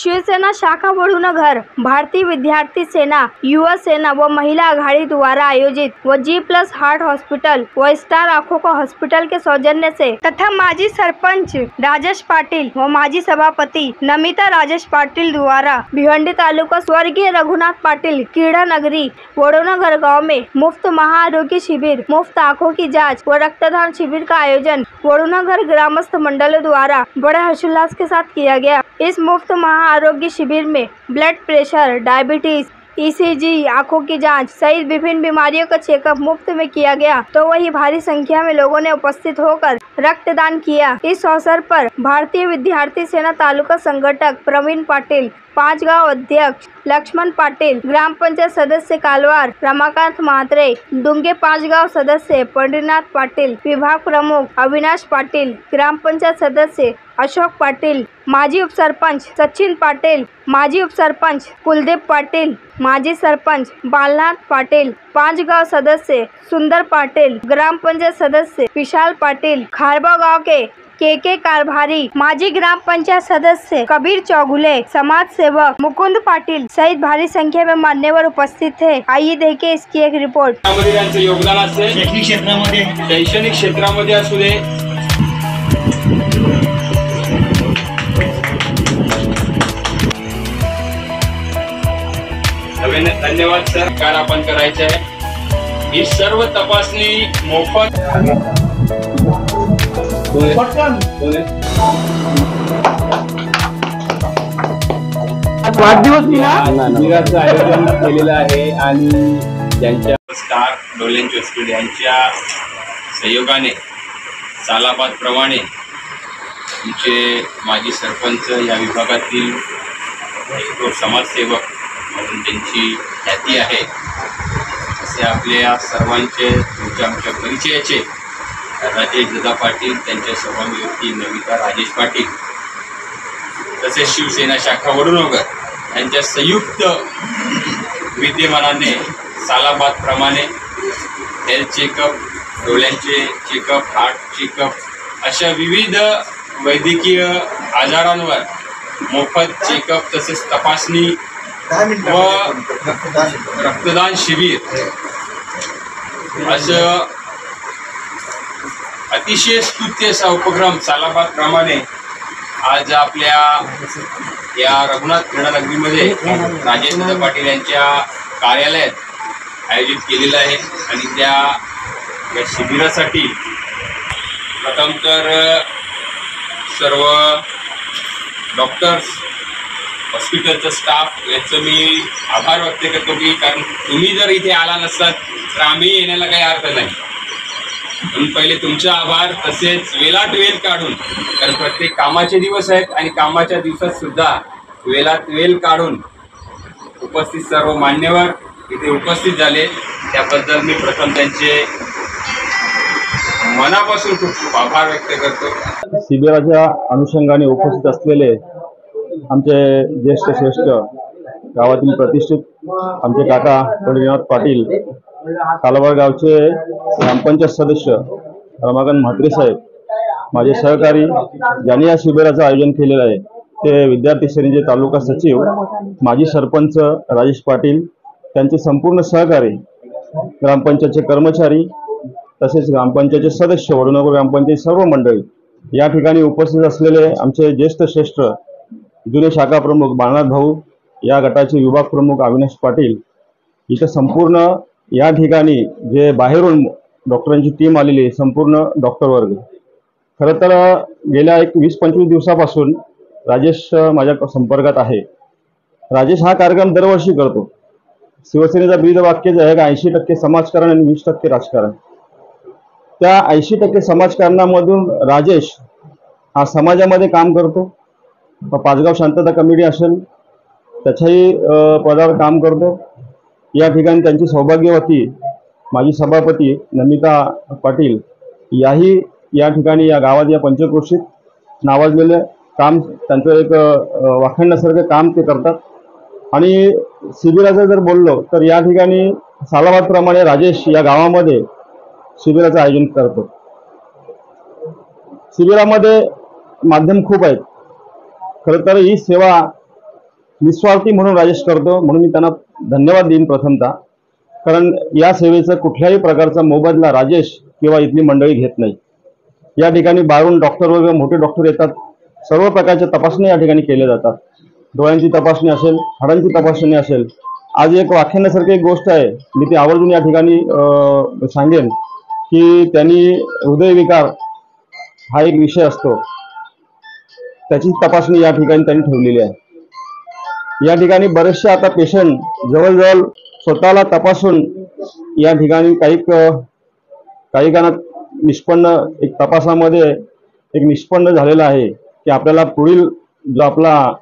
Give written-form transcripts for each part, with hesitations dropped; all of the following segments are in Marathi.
शिवसेना शाखा वडूनगर, भारतीय विद्यार्थी सेना, युवा सेना व महिला आघाड़ी द्वारा आयोजित व G+ हार्ट हॉस्पिटल व स्टार आँखों का हॉस्पिटल के सौजन्य से तथा माजी सरपंच राजेश पाटिल व माजी सभापति नमिता राजेश पाटिल द्वारा भिवंडी तालुका स्वर्गीय रघुनाथ पाटिल क्रीड़ा नगरी वडूनगर गाँव में मुफ्त महाआरोग्य शिविर, मुफ्त आँखों की जाँच व रक्तदान शिविर का आयोजन वडूनगर ग्रामस्थ मंडलों द्वारा बड़े हर्षोल्लास के साथ किया गया। इस मुफ्त महाआरोग्य शिविर में ब्लड प्रेशर, डायबिटीज, ECG, आँखों की जांच सहित विभिन्न बीमारियों का चेकअप मुफ्त में किया गया। तो वही भारी संख्या में लोगों ने उपस्थित होकर रक्तदान किया। इस अवसर पर भारतीय विद्यार्थी सेना तालुका संगठक प्रवीण पाटिल, 5 गांव अध्यक्ष लक्ष्मण पाटिल, ग्राम पंचायत सदस्य कालवार रमाकांत म्हात्रे, डुंगे 5 गांव सदस्य पंडितनाथ पाटिल, विभाग प्रमुख अविनाश पाटिल, ग्राम पंचायत सदस्य अशोक पाटिल, माजी उपसरपंच सचिन पाटिल, माजी उपसरपंच कुलदीप पाटिल, माजी सरपंच बालनाथ पाटिल, 5 गांव सदस्य सुंदर पाटिल, ग्राम पंचायत सदस्य विशाल पाटिल, खारबा गांव के कारभारी, माजी ग्राम पंचायत सदस्य कबीर चौगुले, समाज सेवक मुकुंद पाटिल सहित भारी संख्या में मान्यवर उपस्थित थे। आइए देखें इसकी एक रिपोर्ट। योगदान असेल शैक्षणिक क्षेत्रामध्ये असू दे, धन्यवाद सर। काय आपण करायचं आहे, ही सर्व तपासणी मोफत वाढदिवस शिबिराचं आयोजन केलेलं आहे आणि ज्यांच्या स्टार डोलेंचे हॉस्पिटल यांच्या सहयोगाने सालाबाद प्रमाणे तुमचे माजी सरपंच या विभागातील एक समाजसेवक म्हणून त्यांची ख्याती आहे, असे आपल्या सर्वांचे तुमच्या आमच्या परिचयाचे राजेश दादा पाटील, त्यांच्या सहयोगी नमिता राजेश पाटील, तसेच शिवसेना शाखा वडूनगर यांच्या संयुक्त विद्यमानाने सालाबाद प्रमाणे हेल्थ चेकअप, डोळ्यांचे चेकअप, हार्ट चेकअप अशा विविध वैद्यकीय आजारांवर मोफत चेकअप तसेच तपासणी व रक्तदान शिबिर असं अतिशय स्तुत्य असा उपक्रम सालाबाद प्रमाणे आज आपल्या या रघुनाथ क्रीडा नगरीमध्ये राजेश दादा पाटील यांच्या कार्यालयात आयोजित केलेला आहे। आणि त्या शिबिरासाठी प्रथम तर सर्व डॉक्टर्स, हॉस्पिटलचा स्टाफ याचं मी आभार व्यक्त करतो की कारण तुम्ही जर इथे आला नसतात तर आम्ही येण्याला काही अर्थ नाही। म्हणून पहिले तुमचा आभार, तसेच वेळात वेळ काढून, कारण प्रत्येक कामाचे दिवस आहेत आणि कामाच्या दिवसात सुद्धा वेळात वेळ काढून उपस्थित सर्व मान्यवर इथे उपस्थित झाले, त्याबद्दल मी प्रथम त्यांचे मनापासून खूप खूप आभार व्यक्त करतो। शिबिराच्या अनुषंगाने उपस्थित असलेले आमचे ज्येष्ठ श्रेष्ठ गावातील प्रतिष्ठित आमचे काका पंडितनाथ पाटील, कालवार गावचे ग्रामपंचायत सदस्य रमाकांत म्हात्रे साहेब, माझे सहकारी ज्यांनी या शिबिराचं आयोजन केलेलं आहे ते विद्यार्थी सेनेचे तालुका सचिव, माजी सरपंच राजेश पाटील, त्यांचे संपूर्ण सहकारी, ग्रामपंचायतचे कर्मचारी तसेच ग्रामपंचायतचे सदस्य, वडूनगर ग्रामपंचायत सर्व मंडळी, या ठिकाणी उपस्थित असलेले आमचे ज्येष्ठ श्रेष्ठ जुने शाखा प्रमुख बाळनाथ भाऊ, या गटाचे विभाग प्रमुख अविनाश पाटील, इथं संपूर्ण या ठिकाणी जे बाहेरून डॉक्टरांची टीम आलेली, संपूर्ण डॉक्टर वर्ग। खरं तर गेल्या 20-25 दिवसापासून राजेश माझ्या संपर्कात आहे। राजेश हा कार्यक्रम दरवर्षी करतो। शिवसेनेचा ब्रीदवाक्यच आहे की 80% समाजकारण आणि 20% राजकारण। त्या 80% समाजकारणामधून राजेश हा समाजामध्ये काम करतो। पाचगाव शांतता कमिटी असेल त्याच्याही पदावर काम करतो। या ठिकाणी त्यांची सौभाग्यवती माजी सभापती नमिता पाटील याही या ठिकाणी या गावात या पंचक्रोशीत नावाजलेले काम, त्यांचं एक वाखाणण्यासारखं काम ते करतात। आणि शिबिराचं जर बोललो तर या ठिकाणी सालाबाद प्रमाणे राजेश या गावामध्ये शिबिराचं आयोजन करतो। शिबिरामध्ये माध्यम खूप आहेत। खरं तर ही सेवा निस्वार्थी म्हणून राजेश करतो, म्हणून मी त्यांना धन्यवाद देईन प्रथमतः. कारण या सेवेचं कुठल्याही प्रकारचा मोबदला राजेश किंवा इथली मंडळी घेत नाही. या ठिकाणी बाहेरून डॉक्टर वगैरे मोठे डॉक्टर येतात, सर्व प्रकारच्या तपासणी या ठिकाणी केल्या जातात. डोळ्यांची तपासणी असेल, हाडांची तपासणी असेल. आज एक व्याख्यानासारखी एक गोष्ट आहे, मी ती आवर्जून या ठिकाणी सांगेन की त्यांनी हृदयविकार हा एक विषय असतो, त्याची तपासणी या ठिकाणी त्यांनी ठेवलेली आहे. या ठिकाणी बरेचसे आता पेशंट जवळजवळ स्वतःला तपासून या ठिकाणी काही काळात निष्पन्न एक तपासामध्ये एक निष्पन्न झालेला आहे की आपल्याला पुढील जो आपला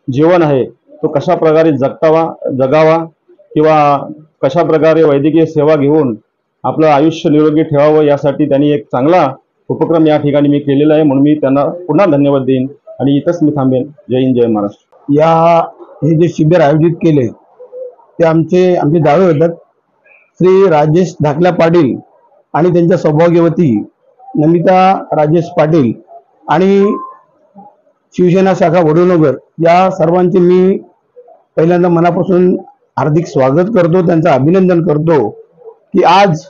जीवन आहे तो कशा प्रकारे जगावा किंवा कशा प्रकारे वैद्यकीय सेवा घेऊन आपलं आयुष्य निरोगी ठेवावं, यासाठी त्यांनी एक चांगला उपक्रम या ठिकाणी मी केलेला आहे. म्हणून मी त्यांना पुन्हा धन्यवाद देईन आणि इथंच मी थांबेन. जय हिंद, जय महाराष्ट्र. हे जे शिबिर आयोजित केले ते आमचे जावे होतात श्री राजेश धाकल्या पाटील आणि त्यांच्या सौभाग्यवती नमिता राजेश पाटील आणि शिवसेना शाखा वडूनगर या सर्वांचे मी पहिल्यांदा मनापासून हार्दिक स्वागत करतो, त्यांचं अभिनंदन करतो की आज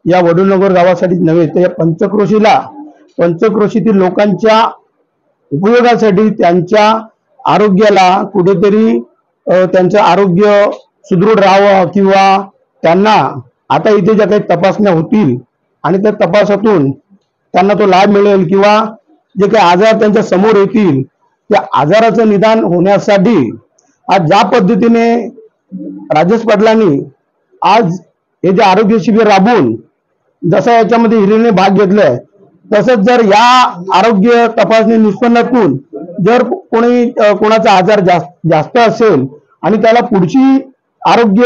या वडूनगर गावासाठीच नव्हे तर या पंचक्रोशीतील लोकांच्या उपयोगासाठी, त्यांच्या आरोग्याला कुठेतरी त्यांचं आरोग्य सुदृढ राहावं किंवा त्यांना आता इथे ज्या काही तपासण्या होतील आणि त्या तपासातून त्यांना तो लाभ मिळेल किंवा जे काही आजार त्यांच्या समोर येतील त्या आजाराचं निदान होण्यासाठी आज ज्या पद्धतीने राजेश पाटलांनी आज हे जे आरोग्य शिबिर राबवून जसं याच्यामध्ये हिरीने भाग घेतलाय, तसंच जर या आरोग्य तपासणी निष्पन्नातून जर कोणाचा आजार जास्त असेल आणि त्याला पुढची आरोग्य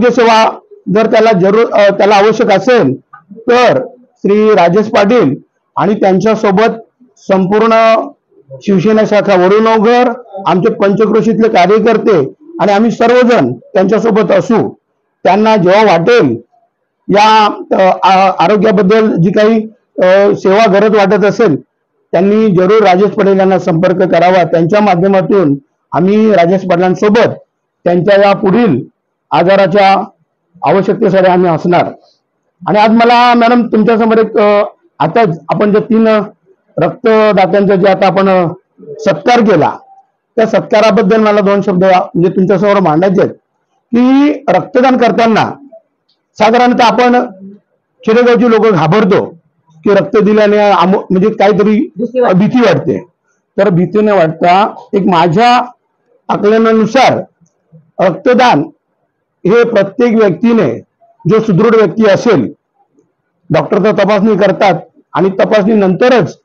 सेवा जर त्याला आवश्यक असेल तर श्री राजेश पाटील आणि त्यांच्यासोबत संपूर्ण शिवसेना शाखा वडूनगर, आमचे पंचक्रोशीतले कार्यकर्ते आणि आम्ही सर्वजण त्यांच्यासोबत असू. त्यांना जेव्हा वाटेल या आरोग्याबद्दल जी काही सेवा गरज वाटत असेल त्यांनी जरूर राजेश पाटील यांना संपर्क करावा. त्यांच्या माध्यमातून आम्ही राजेश पाटलांसोबत त्यांच्या या पुढील आजाराच्या आवश्यकतेसाठी आम्ही असणार. आणि आज मला मॅडम तुमच्यासमोर एक आता आपण जे 3 रक्तदात्यांचा जे आता आपण सत्कार केला त्या सत्काराबद्दल मला 2 शब्द म्हणजे तुमच्यासमोर मांडायचे आहेत की रक्तदान करताना साधारणतः आपण खेडेगावची लोक घाबरतो की रक्त दिल्याने म्हणजे काहीतरी भीती वाटते. तर भीती न वाटता एक माझ्या आकलनानुसार रक्तदान हे प्रत्येक व्यक्तीने, जो सुदृढ व्यक्ती असेल, डॉक्टर तर तपासणी करतात आणि तपासणी नंतरच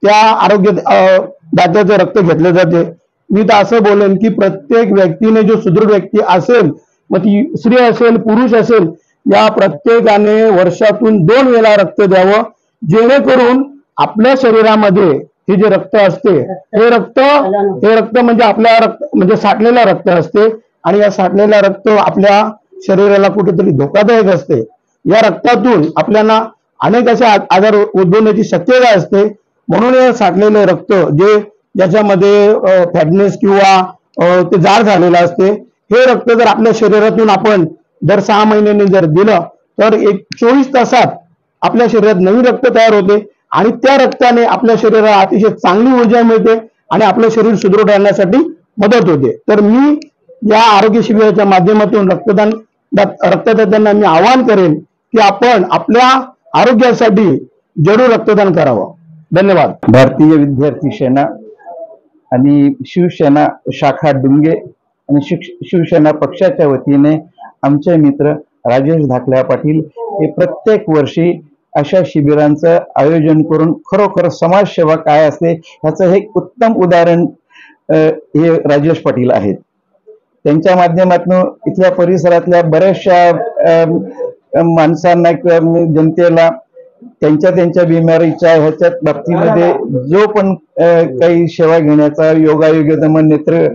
त्या आरोग्य दात्याचे रक्त घेतले जाते. मी तर असं बोलेन की प्रत्येक व्यक्तीने, जो सुदृढ व्यक्ती असेल, मग ती स्त्री असेल पुरुष असेल, या प्रत्येकाने वर्षातून 2 वेळा रक्त द्यावं, जेणेकरून आपल्या शरीरामध्ये हे जे रक्त असते हे रक्त म्हणजे आपल्या म्हणजे साठलेलं रक्त असते आणि या साठलेलं रक्त आपल्या शरीराला कुठेतरी धोकादायक असते. या रक्तातून आपल्याला अनेक असे आजार उद्भवण्याची शक्यता असते. म्हणून हे साठलेले रक्त ज्याच्यामध्ये फॅटनेस किंवा ते जाड झालेलं असते, हे रक्त जर आपल्या शरीरातून आपण दर 6 महिन्यांनी जर दिलं तर 24 तासात आपल्या शरीरात नवीन रक्त तयार होते आणि त्या रक्ताने आपल्या शरीराला अतिशय चांगली ऊर्जा मिळते आणि आपलं शरीर सुदृढ राहण्यासाठी मदत होते. तर मी या आरोग्य शिबिराच्या माध्यमातून रक्तदात्यांना मी आवाहन करेन की आपण आपल्या आरोग्यासाठी जरूर रक्तदान करावं. धन्यवाद. भारतीय विद्यार्थी सेना आणि शिवसेना शाखा डुंगे आणि शिवसेना पक्षाच्या वतीने आमचे मित्र राजेश धाकल्या पाटील हे प्रत्येक वर्षी अशा शिबिरांचं आयोजन करून खरोखर समाजसेवा काय असते ह्याचं हे उत्तम उदाहरण हे राजेश पाटील आहेत. त्यांच्या माध्यमातून इथल्या परिसरातल्या बऱ्याचशा माणसांना किंवा जनतेला त्यांच्या बिमारीच्या ह्याच्या बाबतीमध्ये जो पण काही सेवा घेण्याचा योगायोगदमन नेत्र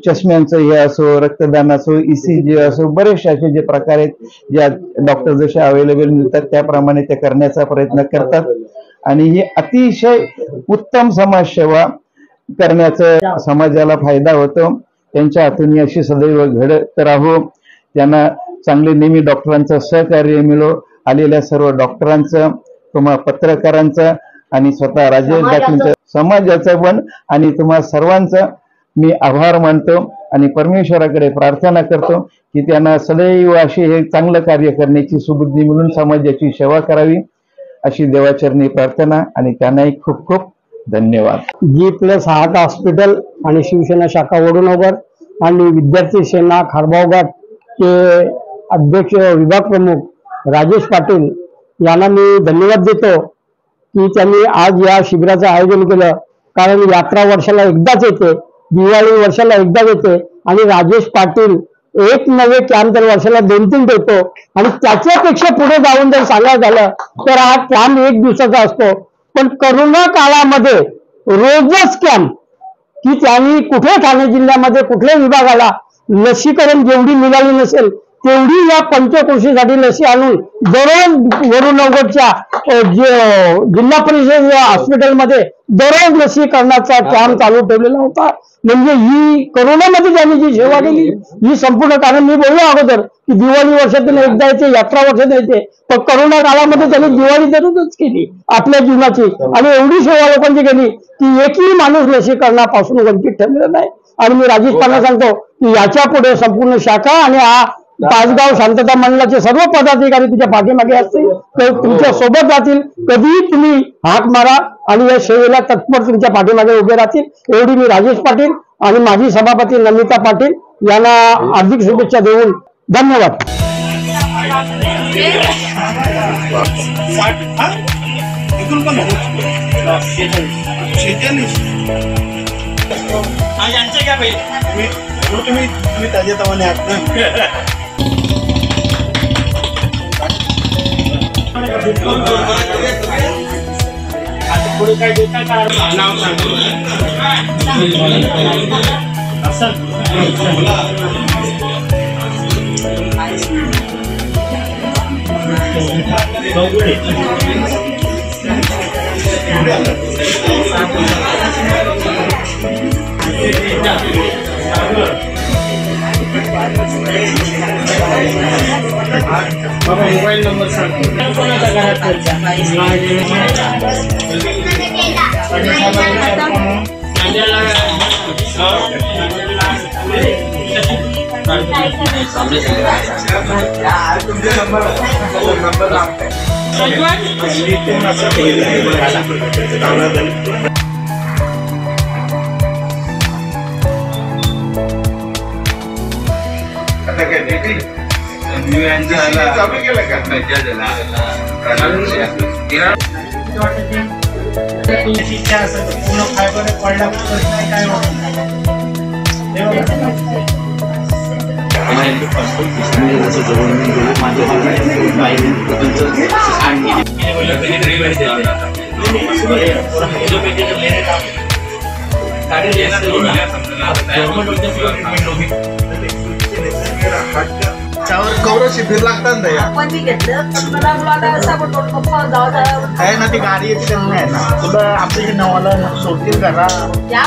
चष्म्यांचं हे असो, रक्तदान असो, ECG असो, बरेचसे असे जे प्रकार आहेत ज्या डॉक्टर जसे अवेलेबल मिळतात त्याप्रमाणे ते करण्याचा प्रयत्न करतात. आणि ही अतिशय उत्तम समाजसेवा करण्याचा समाजाला फायदा होतो। त्यांच्या हातून अशी सदैव घडत राहो। त्यांना चांगले नेहमी डॉक्टरांचं सहकार्य मिळो। आलेल्या सर्व डॉक्टरांचं, तुम्हा पत्रकारांचं आणि स्वतः राजेश दाखलेंचं, समाजाचं पण आणि तुम्हा सर्वांचं मी आभार मानतो आणि परमेश्वराकडे प्रार्थना करतो की त्यांना सदैव अशी हे चांगलं कार्य करण्याची सुबुद्धी मिळून समाजाची सेवा करावी अशी देवाचरणी प्रार्थना आणि त्यांनाही खूप खूप धन्यवाद। G+ हार्ट हॉस्पिटल आणि शिवसेना शाखा वडूनगर आणि विद्यार्थी सेना खारबाव घाट के अध्यक्ष विभाग प्रमुख राजेश पाटील यांना मी धन्यवाद देतो की त्यांनी आज या शिबिराचं आयोजन केलं। कारण यात्रा वर्षाला एकदाच येते, दिवाळी वर्षाला एकदाच येते आणि राजेश पाटील एक नवे कॅम्प तर वर्षाला 2-3 देतो आणि त्याच्यापेक्षा पुढे जाऊन जर सांगायचं झालं तर हा कॅम्प 1 दिवसाचा असतो। पण करोना काळामध्ये रोजच कॅम्प की त्यांनी कुठे ठाणे जिल्ह्यामध्ये कुठल्याही विभागाला लसीकरण जेवढी मिळाली नसेल तेवढी या पंचक्रोशीसाठी लसी आणून दररोज वडूनगरच्या जिल्हा परिषद हॉस्पिटलमध्ये दररोज लसीकरणाचा कॅम्प चालू ठेवलेला होता। म्हणजे ही करोनामध्ये त्यांनी जी सेवा केली ही संपूर्ण, कारण मी बोललो अगोदर की दिवाळी वर्षातून एकदा येते, यात्रा वर्षातून येते, पण करोना काळामध्ये त्यांनी दिवाळी दररोजच केली आपल्या जीवनाची आणि एवढी सेवा लोकांची केली की एकही माणूस लसीकरणापासून वंचित ठेवलेला नाही। आणि मी राजेश पाटील सांगतो की याच्या पुढे संपूर्ण शाखा आणि हा तासगाव शांतता मंडळाचे सर्व पदाधिकारी तुझ्या पाठीमागे असतील, तर तुमच्या सोबत राहतील, कधीही तुम्ही हाक मारा आणि या सेवेला तत्पर तुमच्या पाठीमागे उभे राहतील। एवढी मी राजेश पाटील आणि माजी सभापती नमिता पाटील यांना हार्दिक शुभेच्छा देऊन धन्यवाद। तुम्ही ताजे तवाने मोबाईल नंबर त्यावर कौरव शिबिर लागतात ना आपण मी घेतलं पण मला मुलाला असा पण पप्पा जाऊ आहे ना, ती गाडी येते त्यांना नाही ना, तुला आपल्या नावाला सोडतील करा या